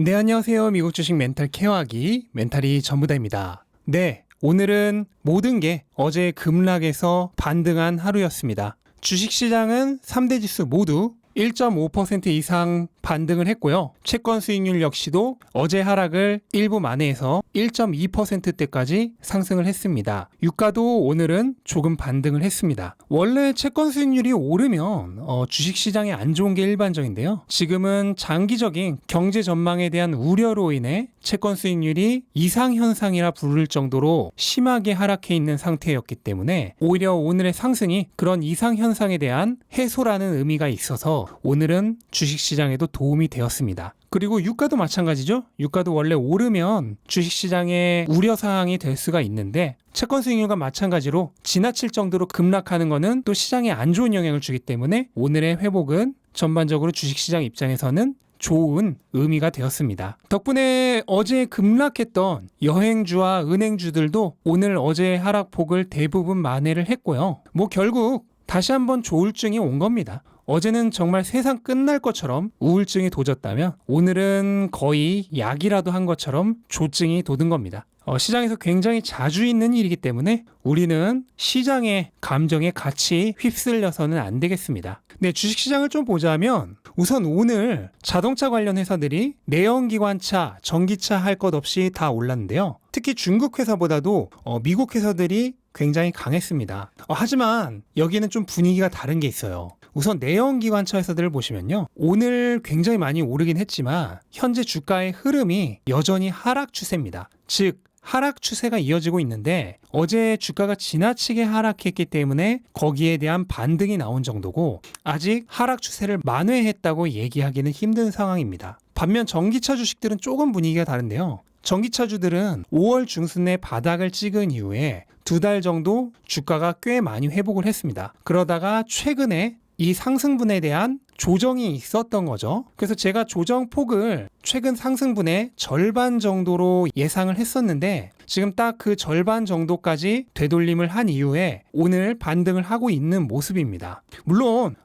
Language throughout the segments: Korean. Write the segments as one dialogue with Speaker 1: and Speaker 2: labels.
Speaker 1: 네, 안녕하세요. 미국 주식 멘탈 케어하기 멘탈이 전부다입니다. 네, 오늘은 모든 게 어제 급락에서 반등한 하루였습니다. 주식시장은 3대 지수 모두 1.5% 이상 반등을 했고요. 채권 수익률 역시도 어제 하락을 일부 만회해서 1.2%대까지 상승을 했습니다. 유가도 오늘은 조금 반등을 했습니다. 원래 채권 수익률이 오르면 주식시장에 안 좋은 게 일반적인데요. 지금은 장기적인 경제 전망에 대한 우려로 인해 채권 수익률이 이상현상이라 부를 정도로 심하게 하락해 있는 상태였기 때문에 오히려 오늘의 상승이 그런 이상현상에 대한 해소라는 의미가 있어서 오늘은 주식시장에도 도움이 되었습니다. 그리고 유가도 마찬가지죠. 유가도 원래 오르면 주식시장에 우려사항이 될 수가 있는데 채권 수익률과 마찬가지로 지나칠 정도로 급락하는 것은 또 시장에 안 좋은 영향을 주기 때문에 오늘의 회복은 전반적으로 주식시장 입장에서는 좋은 의미가 되었습니다. 덕분에 어제 급락했던 여행주와 은행주들도 오늘 어제의 하락폭을 대부분 만회를 했고요. 결국 다시 한번 조울증이 온 겁니다. 어제는 정말 세상 끝날 것처럼 우울증이 도졌다면 오늘은 거의 약이라도 한 것처럼 조증이 돋은 겁니다. 시장에서 굉장히 자주 있는 일이기 때문에 우리는 시장의 감정에 같이 휩쓸려서는 안 되겠습니다. 네, 주식시장을 좀 보자면 우선 오늘 자동차 관련 회사들이 내연기관차, 전기차 할 것 없이 다 올랐는데요. 특히 중국 회사보다도 미국 회사들이 굉장히 강했습니다. 하지만 여기는 좀 분위기가 다른 게 있어요. 우선 내연기관차 회사들을 보시면요. 오늘 굉장히 많이 오르긴 했지만 현재 주가의 흐름이 여전히 하락 추세입니다. 즉 하락 추세가 이어지고 있는데 어제 주가가 지나치게 하락했기 때문에 거기에 대한 반등이 나온 정도고 아직 하락 추세를 만회했다고 얘기하기는 힘든 상황입니다. 반면 전기차 주식들은 조금 분위기가 다른데요. 전기차주들은 5월 중순에 바닥을 찍은 이후에 2달 정도 주가가 꽤 많이 회복을 했습니다. 그러다가 최근에 이 상승분에 대한 조정이 있었던 거죠. 그래서 제가 조정폭을 최근 상승분의 절반 정도로 예상을 했었는데 지금 딱 그 절반 정도까지 되돌림을 한 이후에 오늘 반등을 하고 있는 모습입니다. 물론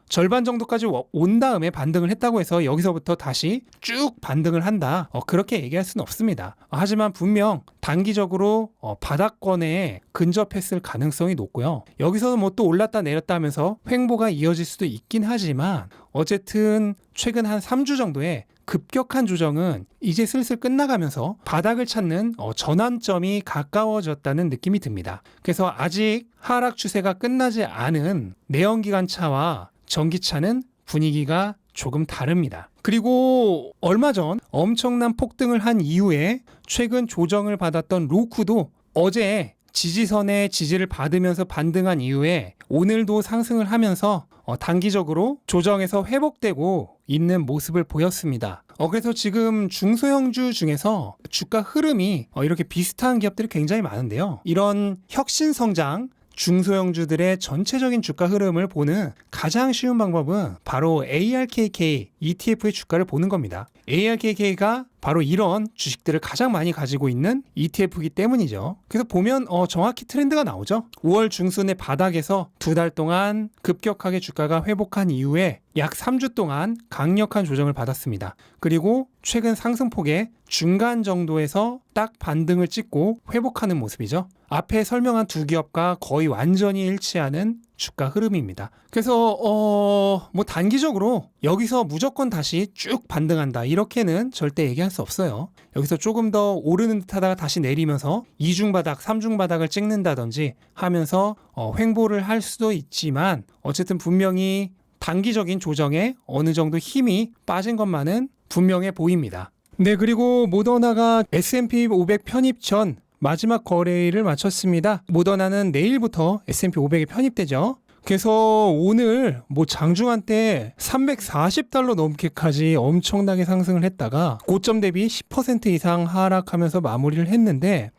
Speaker 1: 절반 정도까지 온 다음에 반등을 했다고 해서 여기서부터 다시 쭉 반등을 한다. 그렇게 얘기할 수는 없습니다. 하지만 분명 단기적으로 바닥권에 근접했을 가능성이 높고요. 여기서는 또 올랐다 내렸다 하면서 횡보가 이어질 수도 있긴 하지만 어쨌든 최근 한 3주 정도의 급격한 조정은 이제 슬슬 끝나가면서 바닥을 찾는 전환점이 가까워졌다는 느낌이 듭니다. 그래서 아직 하락 추세가 끝나지 않은 내연기관차와 전기차는 분위기가 조금 다릅니다. 그리고 얼마 전 엄청난 폭등을 한 이후에 최근 조정을 받았던 로쿠도 어제 지지선의 지지를 받으면서 반등한 이후에 오늘도 상승을 하면서 단기적으로 조정에서 회복되고 있는 모습을 보였습니다. 그래서 지금 중소형주 중에서 주가 흐름이 이렇게 비슷한 기업들이 굉장히 많은데요. 이런 혁신성장 중소형주들의 전체적인 주가 흐름을 보는 가장 쉬운 방법은 바로 ARKK ETF의 주가를 보는 겁니다. ARKK가 바로 이런 주식들을 가장 많이 가지고 있는 ETF이기 때문이죠. 그래서 보면 정확히 트렌드가 나오죠. 5월 중순의 바닥에서 2달 동안 급격하게 주가가 회복한 이후에 약 3주 동안 강력한 조정을 받았습니다. 그리고 최근 상승폭의 중간 정도에서 딱 반등을 찍고 회복하는 모습이죠. 앞에 설명한 두 기업과 거의 완전히 일치하는 주가 흐름입니다. 그래서 단기적으로 여기서 무조건 다시 쭉 반등한다 이렇게는 절대 얘기할 수 없어요. 여기서 조금 더 오르는 듯 하다가 다시 내리면서 2중 바닥, 3중 바닥을 찍는다든지 하면서 횡보를 할 수도 있지만 어쨌든 분명히 단기적인 조정에 어느 정도 힘이 빠진 것만은 분명해 보입니다. 네, 그리고 모더나가 S&P 500 편입 전 마지막 거래일을 마쳤습니다. 모더나는 내일부터 S&P 500에 편입되죠. 그래서 오늘 장중한 때 $340 넘게까지 엄청나게 상승을 했다가 고점 대비 10% 이상 하락하면서 마무리를 했는데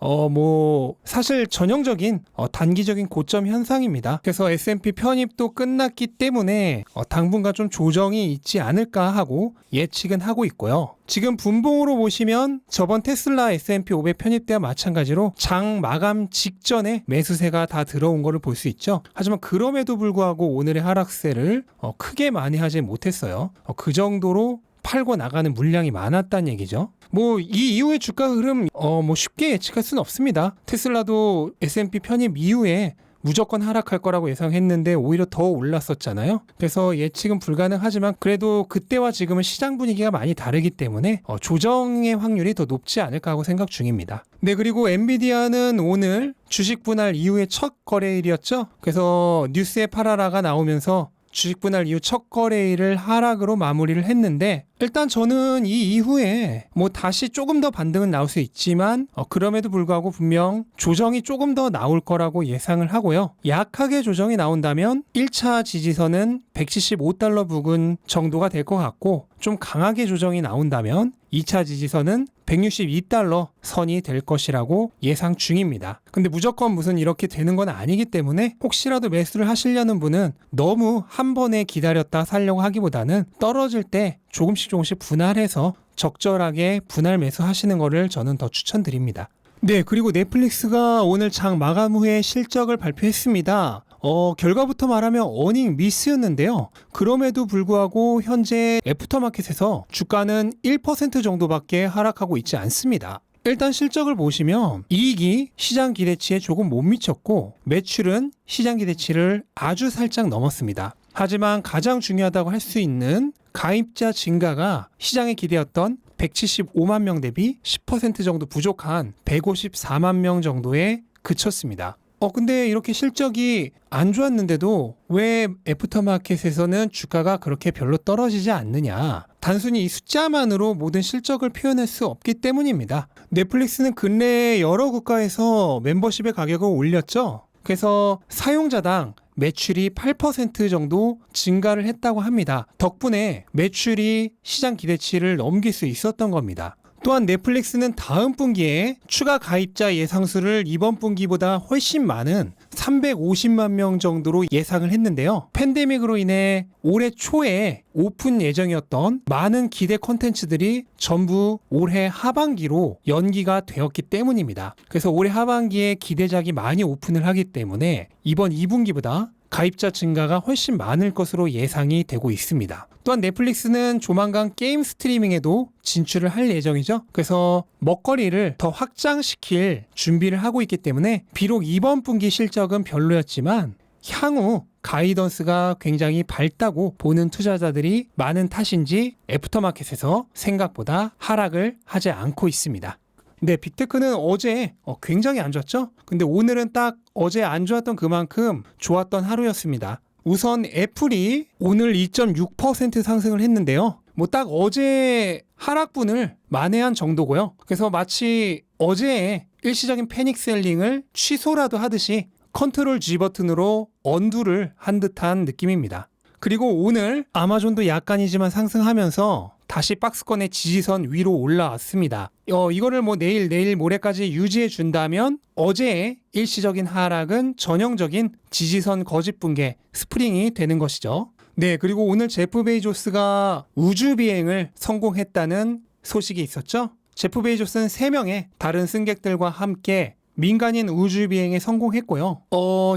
Speaker 1: 사실 전형적인 단기적인 고점 현상입니다. 그래서 S&P 편입도 끝났기 때문에 당분간 좀 조정이 있지 않을까 하고 예측은 하고 있고요. 지금 분봉으로 보시면 저번 테슬라 S&P 500 편입 때와 마찬가지로 장 마감 직전에 매수세가 다 들어온 거를 볼 수 있죠. 하지만 그럼에도 불구하고 오늘의 하락세를 크게 만회하지 못했어요. 그 정도로 팔고 나가는 물량이 많았다는 얘기죠. 이 이후의 주가 흐름 쉽게 예측할 수는 없습니다. 테슬라도 S&P 편입 이후에 무조건 하락할 거라고 예상했는데 오히려 더 올랐었잖아요. 그래서 예측은 불가능하지만 그래도 그때와 지금은 시장 분위기가 많이 다르기 때문에 조정의 확률이 더 높지 않을까 하고 생각 중입니다. 네, 그리고 엔비디아는 오늘 주식 분할 이후의 첫 거래일이었죠. 그래서 뉴스에 팔아라가 나오면서 주식 분할 이후 첫 거래일을 하락으로 마무리를 했는데, 일단 저는 이 이후에 다시 조금 더 반등은 나올 수 있지만 그럼에도 불구하고 분명 조정이 조금 더 나올 거라고 예상을 하고요. 약하게 조정이 나온다면 1차 지지선은 $175 부근 정도가 될 것 같고, 좀 강하게 조정이 나온다면 2차 지지선은 $162 선이 될 것이라고 예상 중입니다. 근데 무조건 무슨 이렇게 되는 건 아니기 때문에 혹시라도 매수를 하시려는 분은 너무 한 번에 기다렸다 살려고 하기보다는 떨어질 때 조금씩 분할해서 적절하게 분할 매수하시는 거를 저는 더 추천드립니다. 네, 그리고 넷플릭스가 오늘 장 마감 후에 실적을 발표했습니다. 결과부터 말하면 어닝 미스였는데요. 그럼에도 불구하고 현재 애프터마켓에서 주가는 1% 정도밖에 하락하고 있지 않습니다. 일단 실적을 보시면 이익이 시장 기대치에 조금 못 미쳤고, 매출은 시장 기대치를 아주 살짝 넘었습니다. 하지만 가장 중요하다고 할 수 있는 가입자 증가가 시장에 기대했던 175만 명 대비 10% 정도 부족한 154만 명 정도에 그쳤습니다. 근데 이렇게 실적이 안 좋았는데도 왜 애프터마켓에서는 주가가 그렇게 별로 떨어지지 않느냐? 단순히 이 숫자만으로 모든 실적을 표현할 수 없기 때문입니다. 넷플릭스는 근래에 여러 국가에서 멤버십의 가격을 올렸죠. 그래서 사용자당 매출이 8% 정도 증가를 했다고 합니다. 덕분에 매출이 시장 기대치를 넘길 수 있었던 겁니다. 또한 넷플릭스는 다음 분기에 추가 가입자 예상수를 이번 분기보다 훨씬 많은 350만 명 정도로 예상을 했는데요. 팬데믹으로 인해 올해 초에 오픈 예정이었던 많은 기대 콘텐츠들이 전부 올해 하반기로 연기가 되었기 때문입니다. 그래서 올해 하반기에 기대작이 많이 오픈을 하기 때문에 이번 2분기보다 가입자 증가가 훨씬 많을 것으로 예상이 되고 있습니다. 또한 넷플릭스는 조만간 게임 스트리밍에도 진출을 할 예정이죠. 그래서 먹거리를 더 확장시킬 준비를 하고 있기 때문에 비록 이번 분기 실적은 별로였지만 향후 가이던스가 굉장히 밝다고 보는 투자자들이 많은 탓인지 애프터마켓에서 생각보다 하락을 하지 않고 있습니다. 네, 빅테크는 어제 굉장히 안 좋았죠? 근데 오늘은 딱 어제 안 좋았던 그만큼 좋았던 하루였습니다. 우선 애플이 오늘 2.6% 상승을 했는데요. 딱 어제 하락분을 만회한 정도고요. 그래서 마치 어제의 일시적인 패닉 셀링을 취소라도 하듯이 컨트롤 G 버튼으로 언두를 한 듯한 느낌입니다. 그리고 오늘 아마존도 약간이지만 상승하면서 다시 박스권의 지지선 위로 올라왔습니다. 이거를 내일 모레까지 유지해 준다면 어제의 일시적인 하락은 전형적인 지지선 거짓 붕괴 스프링이 되는 것이죠. 네, 그리고 오늘 제프 베이조스가 우주 비행을 성공했다는 소식이 있었죠. 제프 베이조스는 3명의 다른 승객들과 함께 민간인 우주 비행에 성공했고요.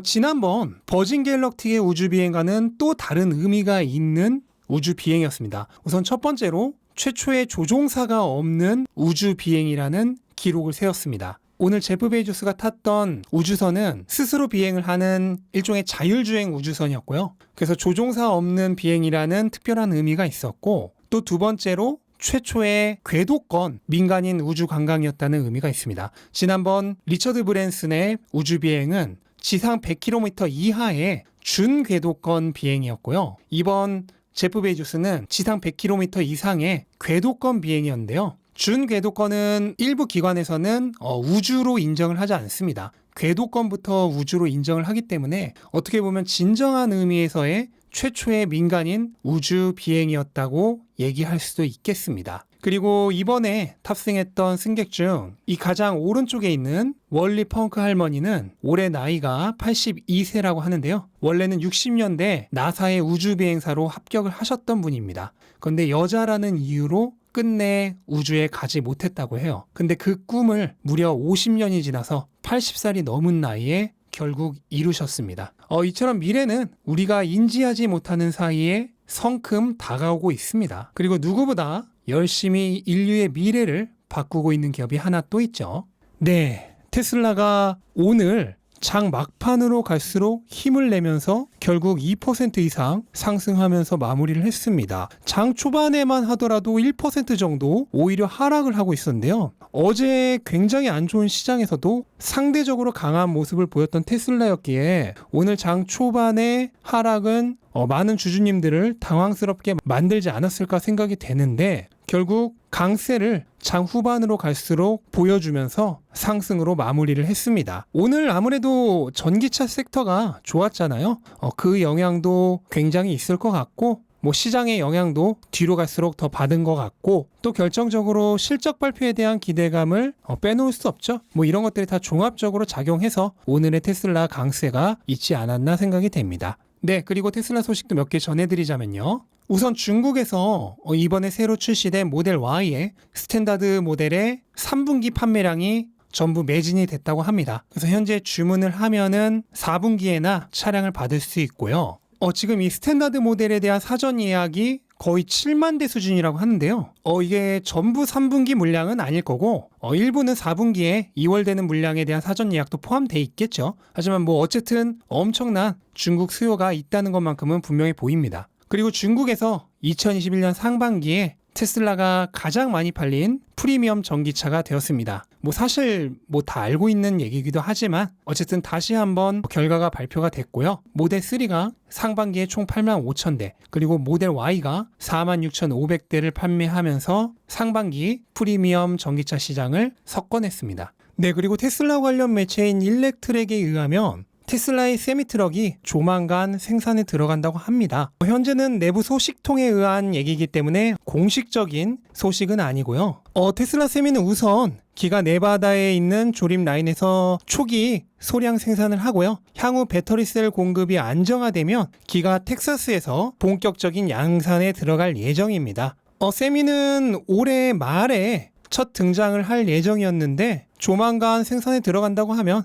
Speaker 1: 지난번 버진 갤럭틱의 우주 비행과는 또 다른 의미가 있는 우주 비행이었습니다. 우선 첫 번째로 최초의 조종사가 없는 우주 비행이라는 기록을 세웠습니다. 오늘 제프 베이조스가 탔던 우주선은 스스로 비행을 하는 일종의 자율주행 우주선이었고요. 그래서 조종사 없는 비행이라는 특별한 의미가 있었고, 또 두 번째로 최초의 궤도권 민간인 우주 관광이었다는 의미가 있습니다. 지난번 리처드 브랜슨의 우주 비행은 지상 100km 이하의 준궤도권 비행이었고요. 이번 제프 베이조스는 지상 100km 이상의 궤도권 비행이었는데요. 준궤도권은 일부 기관에서는 우주로 인정을 하지 않습니다. 궤도권부터 우주로 인정을 하기 때문에 어떻게 보면 진정한 의미에서의 최초의 민간인 우주 비행이었다고 얘기할 수도 있겠습니다. 그리고 이번에 탑승했던 승객 중 이 가장 오른쪽에 있는 월리 펑크 할머니는 올해 나이가 82세라고 하는데요. 원래는 60년대 나사의 우주 비행사로 합격을 하셨던 분입니다. 그런데 여자라는 이유로 끝내 우주에 가지 못했다고 해요. 근데 그 꿈을 무려 50년이 지나서 80살이 넘은 나이에 결국 이루셨습니다. 이처럼 미래는 우리가 인지하지 못하는 사이에 성큼 다가오고 있습니다. 그리고 누구보다 열심히 인류의 미래를 바꾸고 있는 기업이 하나 또 있죠. 네, 테슬라가 오늘 장 막판으로 갈수록 힘을 내면서 결국 2% 이상 상승하면서 마무리를 했습니다. 장 초반에만 하더라도 1% 정도 오히려 하락을 하고 있었는데요. 어제 굉장히 안 좋은 시장에서도 상대적으로 강한 모습을 보였던 테슬라였기에 오늘 장 초반의 하락은 많은 주주님들을 당황스럽게 만들지 않았을까 생각이 되는데 결국 강세를 장 후반으로 갈수록 보여주면서 상승으로 마무리를 했습니다. 오늘 아무래도 전기차 섹터가 좋았잖아요. 그 영향도 굉장히 있을 것 같고 시장의 영향도 뒤로 갈수록 더 받은 것 같고 또 결정적으로 실적 발표에 대한 기대감을 빼놓을 수 없죠. 이런 것들이 다 종합적으로 작용해서 오늘의 테슬라 강세가 있지 않았나 생각이 됩니다. 네, 그리고 테슬라 소식도 몇 개 전해드리자면요. 우선 중국에서 이번에 새로 출시된 모델 Y의 스탠다드 모델의 3분기 판매량이 전부 매진이 됐다고 합니다. 그래서 현재 주문을 하면은 4분기에나 차량을 받을 수 있고요. 지금 이 스탠다드 모델에 대한 사전 예약이 거의 7만 대 수준이라고 하는데요. 이게 전부 3분기 물량은 아닐 거고 일부는 4분기에 2월 되는 물량에 대한 사전 예약도 포함돼 있겠죠. 하지만 어쨌든 엄청난 중국 수요가 있다는 것만큼은 분명히 보입니다. 그리고 중국에서 2021년 상반기에 테슬라가 가장 많이 팔린 프리미엄 전기차가 되었습니다. 사실 다 알고 있는 얘기이기도 하지만 어쨌든 다시 한번 결과가 발표가 됐고요. 모델 3가 상반기에 총 85,000대 그리고 모델 Y가 46,500대를 판매하면서 상반기 프리미엄 전기차 시장을 석권했습니다. 네, 그리고 테슬라 관련 매체인 일렉트랙에 의하면 테슬라의 세미트럭이 조만간 생산에 들어간다고 합니다. 현재는 내부 소식통에 의한 얘기이기 때문에 공식적인 소식은 아니고요. 테슬라 세미는 우선 기가 네바다에 있는 조립 라인에서 초기 소량 생산을 하고요. 향후 배터리셀 공급이 안정화되면 기가 텍사스에서 본격적인 양산에 들어갈 예정입니다. 세미는 올해 말에 첫 등장을 할 예정이었는데 조만간 생산에 들어간다고 하면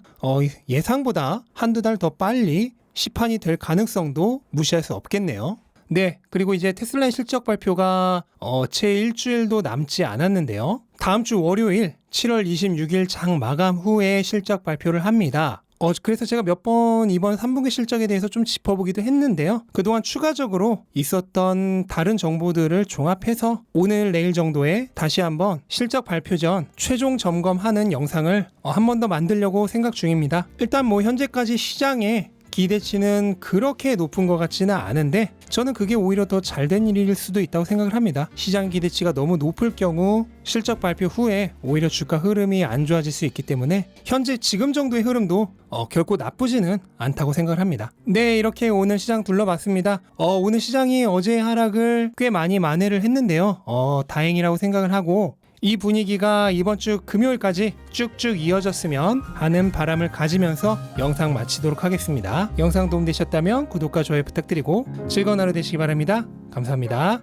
Speaker 1: 예상보다 한두 달 더 빨리 시판이 될 가능성도 무시할 수 없겠네요. 네, 그리고 이제 테슬라의 실적 발표가 채 일주일도 남지 않았는데요. 다음 주 월요일 7월 26일 장 마감 후에 실적 발표를 합니다. 그래서 제가 몇 번 이번 3분기 실적에 대해서 좀 짚어보기도 했는데요. 그동안 추가적으로 있었던 다른 정보들을 종합해서 오늘 내일 정도에 다시 한번 실적 발표 전 최종 점검하는 영상을 한 번 더 만들려고 생각 중입니다. 일단 현재까지 시장에 기대치는 그렇게 높은 것 같지는 않은데 저는 그게 오히려 더 잘된 일일 수도 있다고 생각을 합니다. 시장 기대치가 너무 높을 경우 실적 발표 후에 오히려 주가 흐름이 안 좋아질 수 있기 때문에 현재 지금 정도의 흐름도 결코 나쁘지는 않다고 생각을 합니다. 네, 이렇게 오늘 시장 둘러봤습니다. 오늘 시장이 어제의 하락을 꽤 많이 만회를 했는데요. 다행이라고 생각을 하고 이 분위기가 이번 주 금요일까지 쭉쭉 이어졌으면 하는 바람을 가지면서 영상 마치도록 하겠습니다. 영상 도움되셨다면 구독과 좋아요 부탁드리고 즐거운 하루 되시기 바랍니다. 감사합니다.